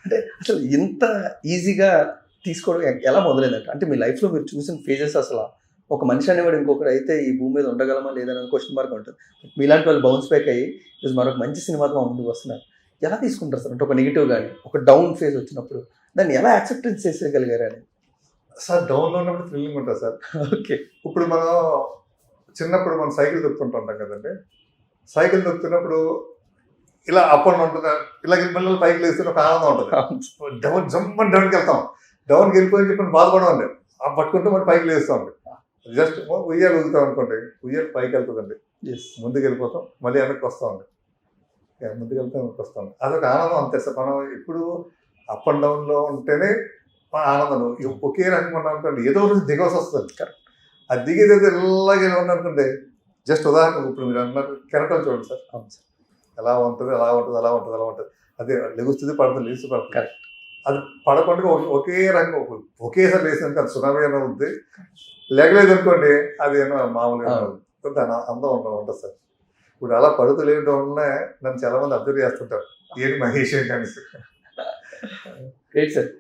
అంటే అసలు ఇంత ఈజీగా తీసుకోవడం ఎలా మొదలైందంట? అంటే మీ లైఫ్‌లో మీరు చూసిన ఫేజెస్ అసల ఒక మనిషి అనేవాడు ఇంకొకడు అయితే ఈ భూమి మీద ఉండగలమా లేదా అనే క్వెషన్ మార్క్ ఉంటుంది. మీలాంటి వాళ్ళు బౌన్స్ బ్యాక్ అయ్యి ఈరోజు మరొక మంచి సినిమాతో మా ముందుకు వస్తున్నారు. ఎలా తీసుకుంటారు సార్? అంటే ఒక నెగెటివ్ గాని, ఒక డౌన్ ఫేజ్ వచ్చినప్పుడు దాన్ని ఎలా యాక్సెప్టెన్స్ చేసేయగలిగారని? సార్ డౌన్‌లో ఉన్నప్పుడు థ్రిల్లింగ్ ఉంటుంది సార్. ఓకే. ఇప్పుడు మనం చిన్నప్పుడు మనం సైకిల్ తొక్కుతుంటాం కదండీ. సైకిల్ తొక్కుతున్నప్పుడు ఇలా అప్ అండ్ ఉంటుంది. ఇలా మళ్ళీ పైకి లేస్తున్న ఒక ఆనందం ఉంటుంది. డౌన్ జంప్ డౌన్కి వెళ్తాం. డౌన్కి వెళ్ళిపోయి చెప్పి బాధపడమండి. ఆ పట్టుకుంటూ మనం పైకి లేస్తామండి. జస్ట్ ఉయ్యాలు ఊగుతాం అనుకోండి, ఉయ్యాలు పైకి వెళ్తుందండి. ముందుకు వెళ్ళిపోతాం, మళ్ళీ వెనక్కి వస్తామండి. ముందుకు వెళ్తాం, వెనక్కి వస్తాం. అదొక ఆనందం అంతే సార్. మనం ఇప్పుడు అప్ అండ్ డౌన్లో ఉంటేనే ఆనందం. ఒకే రకంగా ఉన్నాం అనుకోండి, ఏదో రోజు దిగవలసి వస్తుంది. కరెక్ట్. అది దిగేదైతే ఇలాగే ఉందనుకోండి, జస్ట్ ఉదాహరణ ఇప్పుడు మీరు అన్నారు కెరటం చూడండి సార్. అవును సార్. ఎలా ఉంటుంది, అలా ఉంటుంది, అలా ఉంటుంది, అలా ఉంటుంది. అదే లెగుస్తుంది, పడుతుంది, లేచి పడుతుంది. కరెక్ట్. అది పడకుండా ఒకే రంగం ఒకేసారి లేసినాక అది సునామీ అయినా ఉంది. లేకలేదు అనుకోండి, అది ఏమో మామూలుగా దాని అందం ఉంటుంది సార్. ఇప్పుడు అలా పడుతూ లేవడం వల్లనే నన్ను చాలా మంది అబ్జర్వ్ చేస్తుంటారు. ఏంటి మహేష్ ఏంటి అని. Great sir.